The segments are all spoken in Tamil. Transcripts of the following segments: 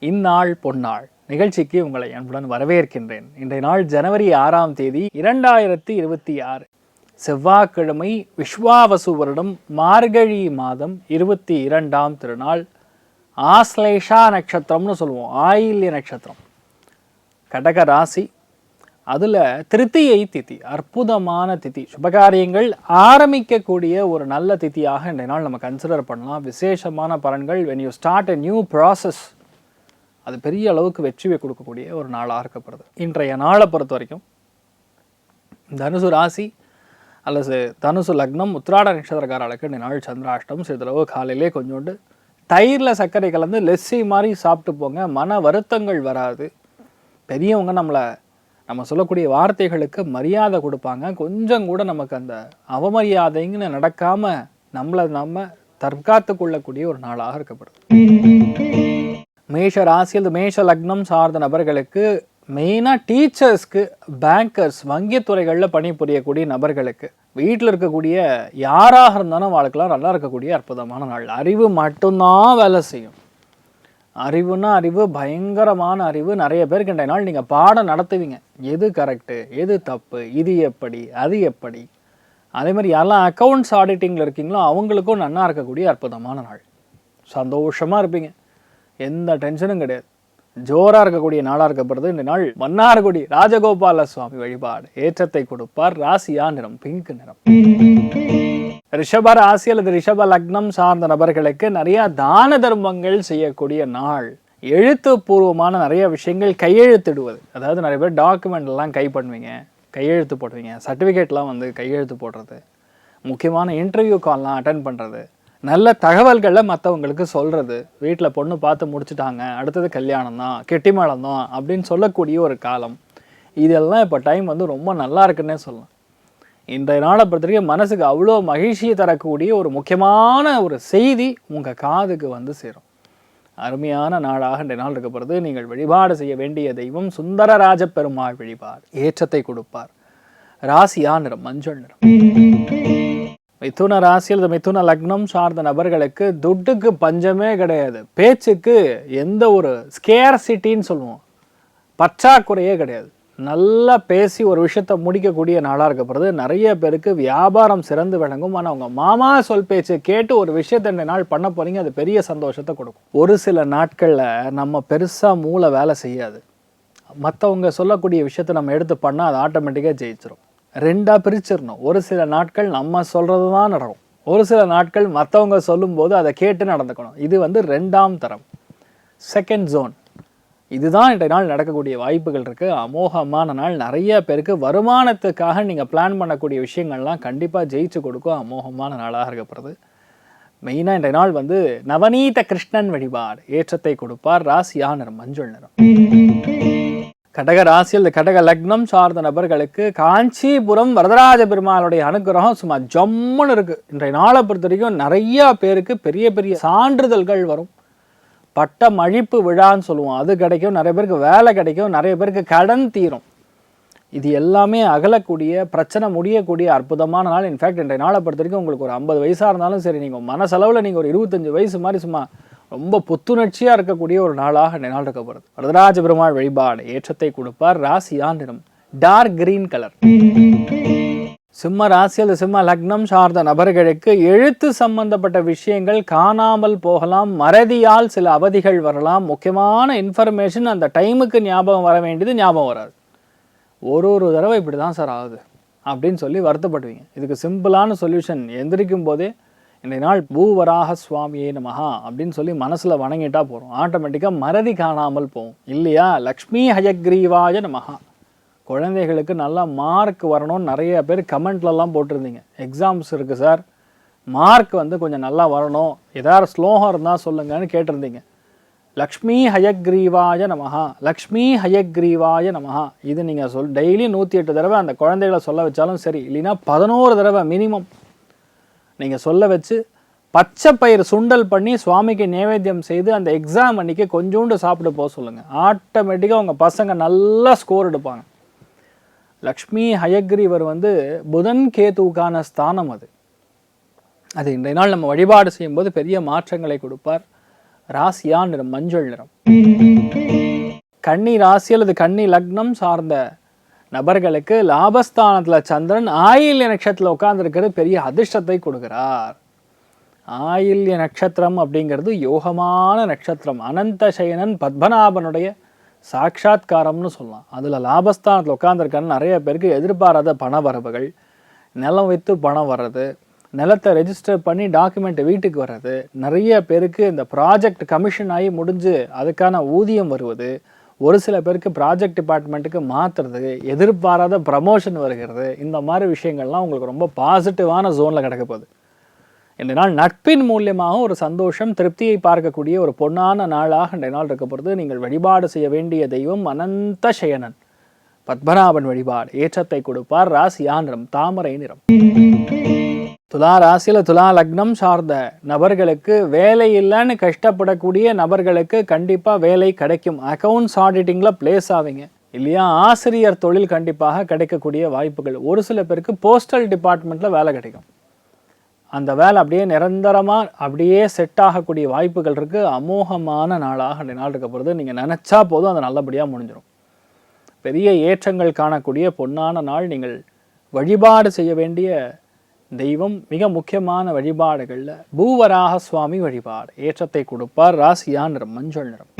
இந்நாள் பொன்னாள் நிகழ்ச்சிக்கு உங்களை அன்புடன் வரவேற்கின்றேன். இன்றைய நாள் ஜனவரி 6ஆம் தேதி 2026 செவ்வாய்க்கிழமை, விஸ்வாவசு வருடம் மார்கழி மாதம் 22ஆம் திருநாள். ஆஸ்லேஷா நட்சத்திரம்னு சொல்லுவோம், ஆயில்ய நட்சத்திரம், கடக ராசி. அதில் திருத்தியை திதி, அற்புதமான திதி, சுபகாரியங்கள் ஆரம்பிக்கக்கூடிய ஒரு நல்ல திதியாக இன்றைய நாள் நம்ம கன்சிடர் பண்ணலாம். விசேஷமான பலன்கள். when you start a new process, அது பெரிய அளவுக்கு வெற்றியை கொடுக்கக்கூடிய ஒரு நாளாக இருக்கப்படுது. இன்றைய நாளை பொறுத்த வரைக்கும் தனுசு ராசி அல்லது தனுசு லக்னம், உத்திராட நட்சத்திரக்காரர்களுக்கு இந்த நாள் சந்திராஷ்டம். சிறிதளவு காலையிலே கொஞ்சோண்டு தயிரில் சர்க்கரை கலந்து லெஸ்ஸி மாதிரி சாப்பிட்டு போங்க. மன வருத்தங்கள் வராது. பெரியவங்க நம்ம சொல்லக்கூடிய வார்த்தைகளுக்கு மரியாதை கொடுப்பாங்க. கொஞ்சம் கூட நமக்கு அந்த அவமரியாதைங்கன்னு நடக்காமல் நம்ம தற்காத்து கொள்ளக்கூடிய ஒரு நாளாக இருக்கப்படுது. மேஷ ராசியில் மேஷ லக்னம் சார்ந்த நபர்களுக்கு, மெயினாக டீச்சர்ஸ்க்கு, பேங்கர்ஸ், வங்கித்துறைகளில் பணிபுரியக்கூடிய நபர்களுக்கு, வீட்டில் இருக்கக்கூடிய யாராக இருந்தாலும் வாழ்க்கலாம் நல்லா இருக்கக்கூடிய அற்புதமான நாள். அறிவு மட்டும்தான் வேலை செய்யும். அறிவுன்னா அறிவு, பயங்கரமான அறிவு. நிறைய பேருக்கு இன்றைய நாள் நீங்கள் பாடம் நடத்துவீங்க. எது கரெக்டு, எது தப்பு, இது எப்படி, அது எப்படி. அதே மாதிரி யாரெல்லாம் அக்கௌண்ட்ஸ் ஆடிட்டிங்கில் இருக்கீங்களோ அவங்களுக்கும் நன்னா இருக்கக்கூடிய அற்புதமான நாள். சந்தோஷமாக இருப்பீங்க, எந்த டென்ஷனும் கிடையாது. ஜோராக இருக்கக்கூடிய நாளாக இருக்கப்படுறது. இந்த நாள் மன்னார்குடி ராஜகோபால சுவாமி வழிபாடு ஏற்றத்தை கொடுப்பார். ராசியா நிறம் பிங்க் நிறம். ரிஷப ராசி அல்லது ரிஷப லக்னம் சார்ந்த நபர்களுக்கு நிறைய தான தர்மங்கள் செய்யக்கூடிய நாள். எழுத்துப்பூர்வமான நிறைய விஷயங்கள், கையெழுத்திடுவது, அதாவது நிறைய பேர் டாக்குமெண்ட் எல்லாம் கை பண்ணுவீங்க, கையெழுத்து போடுவீங்க, சர்டிஃபிகேட்லாம் கையெழுத்து போடுறது, முக்கியமான இன்டர்வியூ கால்லாம் அட்டன் பண்ணுறது, நல்ல தகவல்களை மற்றவங்களுக்கு சொல்கிறது, வீட்டில் பொண்ணு பார்த்து முடிச்சுட்டாங்க, அடுத்தது கல்யாணம் தான், கெட்டிமேளம் தான் அப்படின்னு சொல்லக்கூடிய ஒரு காலம். இதெல்லாம் இப்போ டைம் ரொம்ப நல்லா இருக்குன்னே சொல்லலாம். இன்றைய நாளை பொறுத்த வரைக்கும் மனசுக்கு அவ்வளோ மகிழ்ச்சியை தரக்கூடிய ஒரு முக்கியமான ஒரு செய்தி உங்கள் காதுக்கு சேரும். அருமையான நாளாக இன்றைய நாள் இருக்கப்படுது. நீங்கள் வழிபாடு செய்ய வேண்டிய தெய்வம் சுந்தரராஜ பெருமாள் வழிபாடு ஏற்றத்தை கொடுப்பார். ராசியா நிறம் மஞ்சள் நிறம். மிதுன ராசியில் மிதுன லக்னம் சார்ந்த நபர்களுக்கு துட்டுக்கு பஞ்சமே கிடையாது. பேச்சுக்கு எந்த ஒரு ஸ்கேர்சிட்டின்னு சொல்லுவோம், பற்றாக்குறையே கிடையாது. நல்லா பேசி ஒரு விஷயத்தை முடிக்கக்கூடிய நாளாக இருக்கப்படுறது. நிறைய பேருக்கு வியாபாரம் சிறந்து விளங்கும். ஆனால் அவங்க மாமா சொல் பேச்சு கேட்டு ஒரு விஷயத்தை இந்த நாள் பண்ண போறீங்க, அது பெரிய சந்தோஷத்தை கொடுக்கும். ஒரு சில நாட்களில் நம்ம பெருசாக மூளை வேலை செய்யாது. மற்றவங்க சொல்லக்கூடிய விஷயத்தை நம்ம எடுத்து பண்ணால் அது ஆட்டோமேட்டிக்காக ஜெயிச்சிடும். ரெண்டாக பிரிச்சிடணும். ஒரு சில நாட்கள் நம்ம சொல்கிறது தான் நடக்கும், ஒரு சில நாட்கள் மற்றவங்க சொல்லும்போது அதை கேட்டு நடந்துக்கணும். இது ரெண்டாம் தரம், செகண்ட் ஜோன். இதுதான் இன்றைய நாள் நடக்கக்கூடிய வாய்ப்புகள் இருக்குது. அமோகமான நாள். நிறைய பேருக்கு வருமானத்துக்காக நீங்கள் பிளான் பண்ணக்கூடிய விஷயங்கள்லாம் கண்டிப்பாக ஜெயிச்சு கொடுக்கும். அமோகமான நாளாக இருக்கப்படுறது. மெயினாக இன்றைய நாள் நவநீத கிருஷ்ணன் வழிபாடு ஏற்றத்தை கொடுப்பார். ராசியா நிறம் மஞ்சள் நிறம். கடக ராசியில் கடக லக்னம் சார்ந்த நபர்களுக்கு காஞ்சிபுரம் வரதராஜ பெருமாளுடைய அனுகிரகம் சும்மா ஜம்முன்னு இருக்குது. இன்றைய நாளை பொறுத்த வரைக்கும் நிறையா பேருக்கு பெரிய பெரிய சான்றிதழ்கள் வரும். பட்டம் அழிப்பு விழான்னு சொல்லுவோம், அது கிடைக்கும். நிறைய பேருக்கு வேலை கிடைக்கும். நிறைய பேருக்கு கடன் தீரும். இது எல்லாமே அகலக்கூடிய, பிரச்சனை முடியக்கூடிய அற்புதமான நாள். இன்ஃபேக்ட் இன்றைய நாளை பொறுத்த வரைக்கும் உங்களுக்கு ஒரு 50 வயசாக இருந்தாலும் சரி, நீங்கள் மனசளவில் நீங்கள் ஒரு 25 வயசு மாதிரி சும்மா ரொம்ப புத்துணர்ச்சியாக இருக்கக்கூடிய ஒரு நாளாக இன்றைய நாள் இருக்கப்படுது. வரதராஜ பெருமாள் வழிபாடு ஏற்றத்தை கொடுப்பார். ராசியா நிறம் டார்க் கிரீன் கலர். சிம்ம ராசி அல்லது சிம்ம லக்னம் சார்ந்த நபர்களுக்கு எழுத்து சம்பந்தப்பட்ட விஷயங்கள் காணாமல் போகலாம். மறதியால் சில அவதிகள் வரலாம். முக்கியமான இன்ஃபர்மேஷன் அந்த டைமுக்கு ஞாபகம் வர வேண்டியது ஞாபகம் வராது. ஒரு தடவை இப்படி தான் சார் ஆகுது அப்படின்னு சொல்லி வருத்தப்படுவீங்க. இதுக்கு சிம்பிளான சொல்யூஷன், எந்திரிக்கும் போதே இன்றைய நாள் பூவராக சுவாமியே நமஹா அப்படின்னு சொல்லி மனசில் வணங்கிட்டா போகிறோம். ஆட்டோமேட்டிக்காக மறதி காணாமல் போகும் இல்லையா? லக்ஷ்மி ஹயக்ரீவாய நமஹா. குழந்தைகளுக்கு நல்லா மார்க் வரணும்னு நிறைய பேர் கமெண்ட்லலாம் போட்டிருந்தீங்க. எக்ஸாம்ஸ் இருக்குது சார், மார்க் கொஞ்சம் நல்லா வரணும், ஏதாவது ஸ்லோகம் இருந்தால் சொல்லுங்கன்னு கேட்டிருந்தீங்க. லக்ஷ்மி ஹயக்ரீவாய நமஹா, லக்ஷ்மி ஹயக்ரீவாய நமஹா. இது நீங்கள் டெய்லி 108 தடவை அந்த குழந்தைகளை சொல்ல வச்சாலும் சரி, இல்லைன்னா 11 தடவை மினிமம் நீங்கள் சொல்ல வச்சு பச்சை பயிர் சுண்டல் பண்ணி சுவாமிக்கு நைவேத்தியம் செய்து அந்த எக்ஸாம் அன்றைக்கி கொஞ்சோண்டு சாப்பிட்டு போக சொல்லுங்கள். ஆட்டோமேட்டிக்காக உங்கள் பசங்க நல்லா ஸ்கோர் எடுப்பாங்க. லக்ஷ்மி ஹயக்ரீவர் புதன் கேதுவுக்கான ஸ்தானம். அது இன்றைய நாள் நம்ம வழிபாடு செய்யும்போது பெரிய மாற்றங்களை கொடுப்பார். ராசியா நிறம் மஞ்சள் நிறம். கன்னி ராசி அல்லது கன்னி லக்னம் சார்ந்த நபர்களுக்கு லாபஸ்தானத்தில் சந்திரன் ஆயில்ய நட்சத்திரத்தில் உட்கார்ந்துருக்கிறது பெரிய அதிர்ஷ்டத்தை கொடுக்கிறார். ஆயில்ய நட்சத்திரம் அப்படிங்கிறது யோகமான நட்சத்திரம். அனந்த சயனன் பத்மநாபனுடைய சாட்சாத்காரம்னு சொல்லலாம். அதில் லாபஸ்தானத்தில் உட்காந்துருக்கான்னு நிறைய பேருக்கு எதிர்பாராத பண வரவுகள், நிலம் வைத்து பணம் வர்றது, நிலத்தை ரெஜிஸ்டர் பண்ணி டாக்குமெண்ட் வீட்டுக்கு வர்றது, நிறைய பேருக்கு இந்த ப்ராஜெக்ட் கமிஷன் ஆகி முடிஞ்சு அதுக்கான ஊதியம் வருவது, ஒரு சில பேருக்கு ப்ராஜெக்ட் டிபார்ட்மெண்ட்டுக்கு மாற்றுறது, எதிர்பாராத ப்ரமோஷன் வருகிறது, இந்த மாதிரி விஷயங்கள்லாம் உங்களுக்கு ரொம்ப பாசிட்டிவான ஜோனில் கிடக்க போகுது. இன்றைய நாள் நட்பின் மூலியமாக ஒரு சந்தோஷம், திருப்தியை பார்க்கக்கூடிய ஒரு பொன்னான நாளாக இன்றைய நாள் இருக்க பொழுது நீங்கள் வழிபாடு செய்ய வேண்டிய தெய்வம் அனந்த சயனன் பத்மநாபன் வழிபாடு ஏற்றத்தை கொடுப்பார். ராசியா நிறம் தாமரை நிறம். துலா ராசியில் துலா லக்னம் சார்ந்த நபர்களுக்கு வேலை இல்லைன்னு கஷ்டப்படக்கூடிய நபர்களுக்கு கண்டிப்பாக வேலை கிடைக்கும். அக்கௌண்ட்ஸ் ஆடிட்டிங்கில் பிளேஸ் ஆவீங்க இல்லையா? ஆசிரியர் தொழில் கண்டிப்பாக கிடைக்கக்கூடிய வாய்ப்புகள். ஒரு சில பேருக்கு போஸ்டல் டிபார்ட்மெண்ட்டில் வேலை கிடைக்கும். அந்த வேலை அப்படியே நிரந்தரமாக அப்படியே செட் ஆகக்கூடிய வாய்ப்புகள் இருக்குது. அமோகமான நாளாக அந்த நாள் இருக்க போகிறது. நீங்கள் நினச்சா போதும் அது நல்லபடியாக முடிஞ்சிடும். பெரிய ஏற்றங்கள் காணக்கூடிய பொன்னான நாள். நீங்கள் வழிபாடு செய்ய வேண்டிய தெய்வம் மிக முக்கியமான வழிபாடுகளில் பூவராக சுவாமி வழிபாடு ஏற்றத்தை கொடுப்பார். ராசியா நிறம் மஞ்சள் நிறம்.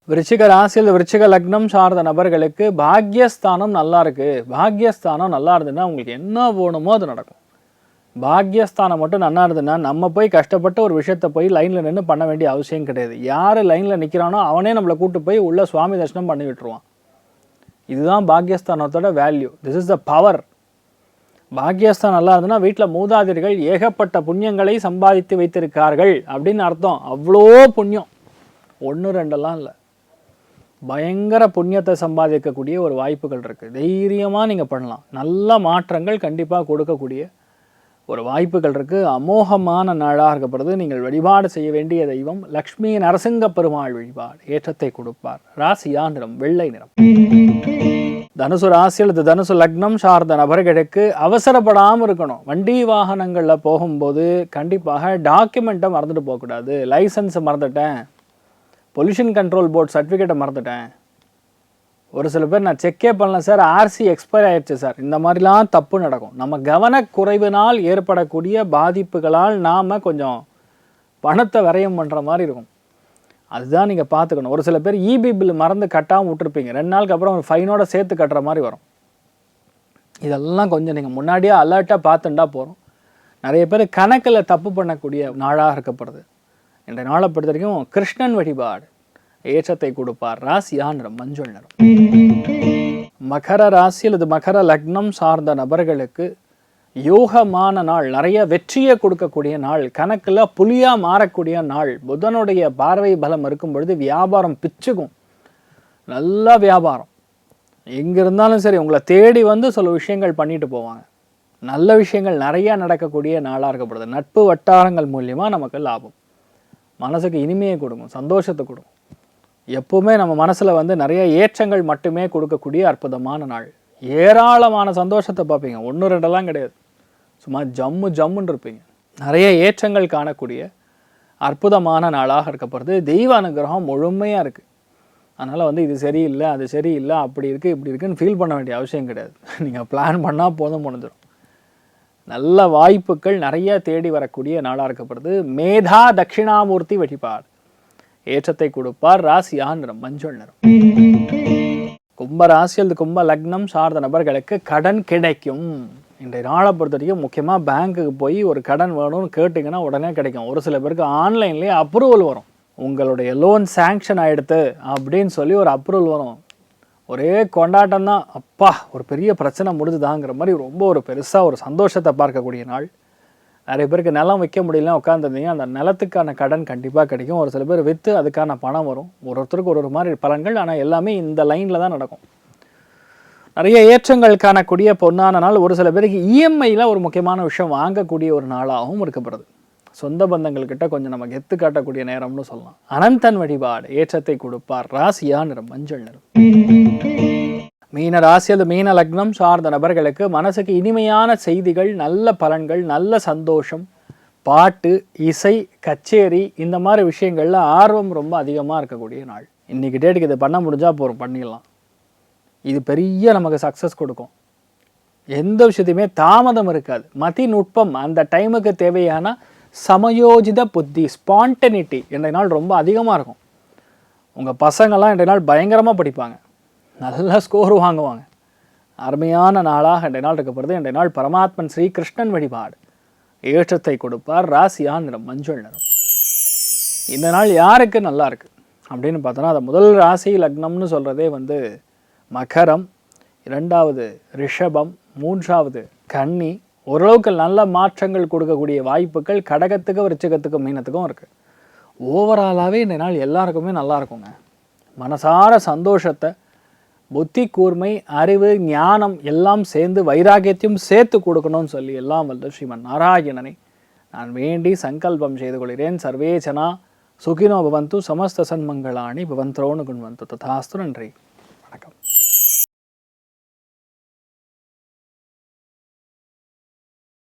விருச்சிக ராசியில் விருச்சிக லக்னம் சார்ந்த நபர்களுக்கு பாக்யஸ்தானம் நல்லா இருக்குது. பாக்யஸ்தானம் நல்லா இருந்ததுன்னா உங்களுக்கு என்ன வேணுமோ அது நடக்கும். பாக்யஸ்தானம் மட்டும் நல்லா இருந்ததுன்னா நம்ம போய் கஷ்டப்பட்டு ஒரு விஷயத்தை போய் லைனில் நின்று பண்ண வேண்டிய அவசியம் கிடையாது. யார் லைனில் நிற்கிறானோ அவனே நம்மளை கூட்டு போய் உள்ள சுவாமி தரிசனம் பண்ணி விட்டுருவான். இதுதான் பாக்யஸ்தானத்தோட value. This is the power. பாக்யஸ்தானம் நல்லா இருந்ததுன்னா வீட்டில் மூதாதிரிகள் ஏகப்பட்ட புண்ணியங்களை சம்பாதித்து வைத்திருக்கார்கள் அப்படின்னு அர்த்தம். அவ்வளோ புண்ணியம், 1-2 இல்லை, பயங்கர புண்ணியத்தை சம்பாதிக்கக்கூடிய ஒரு வாய்ப்புகள் இருக்குது. தைரியமாக நீங்கள் பண்ணலாம். நல்ல மாற்றங்கள் கண்டிப்பாக கொடுக்கக்கூடிய ஒரு வாய்ப்புகள் இருக்குது. அமோகமான நாளாக இருக்கப்படுது. நீங்கள் வழிபாடு செய்ய வேண்டிய தெய்வம் லக்ஷ்மி நரசிங்க பெருமாள் வழிபாடு ஏற்றத்தை கொடுப்பார். ராசியா நிறம் வெள்ளை நிறம். தனுசு ராசி அல்லது தனுசு லக்னம் சார்ந்த நபர்களுக்கு அவசரப்படாமல் இருக்கணும். வண்டி வாகனங்களில் போகும்போது கண்டிப்பாக டாக்குமெண்ட்டை மறந்துட்டு போகக்கூடாது. லைசன்ஸை மறந்துட்டேன், பொல்யூஷன் கண்ட்ரோல் போர்டு சர்டிஃபிகேட்டை மறந்துட்டேன், ஒரு சில பேர் நான் செக்கே பண்ணல சார், ஆர்சி எக்ஸ்பயர் ஆயிடுச்சு சார், இந்த மாதிரிலாம் தப்பு நடக்கும். நம்ம கவனக்குறைவினால் ஏற்படக்கூடிய பாதிப்புகளால் நாம் கொஞ்சம் பணத்தை விரயம் பண்ணுற மாதிரி இருக்கும். அதுதான் நீங்கள் பார்த்துக்கணும். ஒரு சில பேர் இபி பில் மறந்து கட்டாமல் விட்டுருப்பீங்க. 2 நாளுக்கு அப்புறம் ஒரு ஃபைனோட சேர்த்து கட்டுற மாதிரி வரும். இதெல்லாம் கொஞ்சம் நீங்கள் முன்னாடியே அலர்ட்டாக பார்த்துட்டா போகிறோம். நிறைய பேர் கணக்கில் தப்பு பண்ணக்கூடிய நாளாக இருக்கப்படுது. இன்றைய நாளை பொறுத்த வரைக்கும் கிருஷ்ணன் வழிபாடு ஏற்றத்தை கொடுப்பார். ராசியா நிறம் மஞ்சள் நிறம். மகர ராசி அல்லது மகர லக்னம் சார்ந்த நபர்களுக்கு யோகமான நாள், நிறைய வெற்றியை கொடுக்கக்கூடிய நாள், கணக்கில் புலியாக மாறக்கூடிய நாள். புதனுடைய பார்வை பலம் இருக்கும் பொழுது வியாபாரம் பிச்சுக்கும். நல்ல வியாபாரம் எங்கே இருந்தாலும் சரி உங்களை தேடி வந்து சில விஷயங்கள் பண்ணிட்டு போவாங்க. நல்ல விஷயங்கள் நிறையா நடக்கக்கூடிய நாளாக இருக்கப்படுது. நட்பு வட்டாரங்கள் மூலியமாக நமக்கு லாபம், மனசுக்கு இனிமையை கொடுக்கும், சந்தோஷத்தை கொடுக்கும். எப்போவுமே நம்ம மனசில் வந்து நிறைய ஏற்றங்கள் மட்டுமே கொடுக்கக்கூடிய அற்புதமான நாள். ஏராளமான சந்தோஷத்தை பார்ப்பீங்க. 1-2 கிடையாது, சும்மா ஜம்முன்னு இருப்பீங்க. நிறைய ஏற்றங்கள் காணக்கூடிய அற்புதமான நாளாக இருக்கப்படுது. தெய்வ அனுகிரகம் முழுமையாக இருக்குது. அதனால் வந்து இது சரியில்லை, அது சரியில்லை, அப்படி இருக்குது, இப்படி இருக்குன்னு ஃபீல் பண்ண வேண்டிய அவசியம் கிடையாது. நீங்கள் பிளான் பண்ணால் போதும், முடிஞ்சிடும். நல்ல வாய்ப்புகள் நிறைய தேடி வரக்கூடிய நாளாக இருக்கப்படுது. மேதா தட்சிணாமூர்த்தி வழிபாடு ஏற்றத்தை கொடுப்பார். ராசியா நிறம் மஞ்சள் நிறம். கும்ப ராசி அல்லது கும்ப லக்னம் சார்ந்த நபர்களுக்கு கடன் கிடைக்கும். இன்றைய நாளை பொறுத்த வரைக்கும் முக்கியமாக பேங்க்குக்கு போய் ஒரு கடன் வேணும்னு கேட்டிங்கன்னா உடனே கிடைக்கும். ஒரு சில பேருக்கு ஆன்லைன்லேயே அப்ரூவல் வரும். உங்களுடைய லோன் சேங்ஷன் ஆகிடுது அப்படின்னு சொல்லி ஒரு அப்ரூவல் வரும். ஒரே கொண்டாட்டம் தான். அப்பா ஒரு பெரிய பிரச்சனை முடிஞ்சுதாங்கிற மாதிரி ரொம்ப ஒரு பெருசாக ஒரு சந்தோஷத்தை பார்க்கக்கூடிய நாள். நிறைய பேருக்கு நிலம் விற்க முடியல உட்காந்துருந்தீங்க, அந்த நிலத்துக்கான கடன் கண்டிப்பாக கிடைக்கும். ஒரு சில பேர் விற்று அதுக்கான பணம் வரும். ஒருத்தருக்கு ஒரு மாதிரி பலன்கள். ஆனால் எல்லாமே இந்த லைனில் தான் நடக்கும். நிறைய ஏற்றங்கள் காணக்கூடிய பொன்னான நாள். ஒரு சில பேருக்கு இஎம்ஐயில் ஒரு முக்கியமான விஷயம் வாங்கக்கூடிய ஒரு நாளாகவும் இருக்கப்படுது. சொந்த பந்தங்கள்கிட்ட கொஞ்சம் நம்ம கெத்து காட்டக்கூடிய நேரம்னு சொல்லலாம். அனந்தன் வழிபாடு ஏற்றத்தை கொடுப்பார். ராசியா நிறம் மஞ்சள் நிறம். மீன ராசி அல்லது மீன லக்னம் சார்ந்த நபர்களுக்கு மனசுக்கு இனிமையான செய்திகள், நல்ல பலன்கள், நல்ல சந்தோஷம், பாட்டு, இசை, கச்சேரி, இந்த மாதிரி விஷயங்கள்ல ஆர்வம் ரொம்ப அதிகமாக இருக்கக்கூடிய நாள். இன்றைக்கி டேட்டுக்கு இது பண்ண முடிஞ்சால் போகிறோம், பண்ணிடலாம். இது பெரிய நமக்கு சக்ஸஸ் கொடுக்கும். எந்த விஷயத்தையுமே தாமதம் இருக்காது. மதிநுட்பம், அந்த டைமுக்கு தேவையான சமயோஜித புத்தி, ஸ்பான்டனிட்டி இன்றைய நாள் ரொம்ப அதிகமாக இருக்கும். உங்கள் பசங்கள்லாம் இன்றைய நாள் பயங்கரமாக படிப்பாங்க, நல்ல ஸ்கோர் வாங்குவாங்க. அருமையான நாளாக இன்றைய நாள் இருக்கப்படுது. இன்றைய நாள் பரமாத்மன் ஸ்ரீ கிருஷ்ணன் வழிபாடு ஏற்றத்தை கொடுப்பார். ராசியா நிறம் மஞ்சள் நிறம். இந்த நாள் யாருக்கு நல்லா இருக்குது அப்படின்னு பார்த்தோன்னா, அது முதல் ராசி லக்னம்னு சொல்கிறதே மகரம், இரண்டாவது ரிஷபம், மூன்றாவது கன்னி. ஓரளவுக்கு நல்ல மாற்றங்கள் கொடுக்கக்கூடிய வாய்ப்புகள் கடகத்துக்கு, விருச்சிகத்துக்கும், மீனத்துக்கும் இருக்குது. ஓவராலாகவே இந்த நாள் எல்லாருக்குமே நல்லா இருக்குங்க. மனசார சந்தோஷத்தை, புத்தி கூர்மை, அறிவு, ஞானம் எல்லாம் சேர்ந்து வைராகியத்தையும் சேர்த்து கொடுக்கணும்னு சொல்லி எல்லாம் ஸ்ரீமன் நாராயணனை நான் வேண்டி சங்கல்பம் செய்து கொள்கிறேன். சர்வே ஜனா சுகினோ பவந்து, சமஸ்த சன்மங்களாணி பவந்தோனு குண்வந்து. ததாஸ்து. நன்றி, வணக்கம்.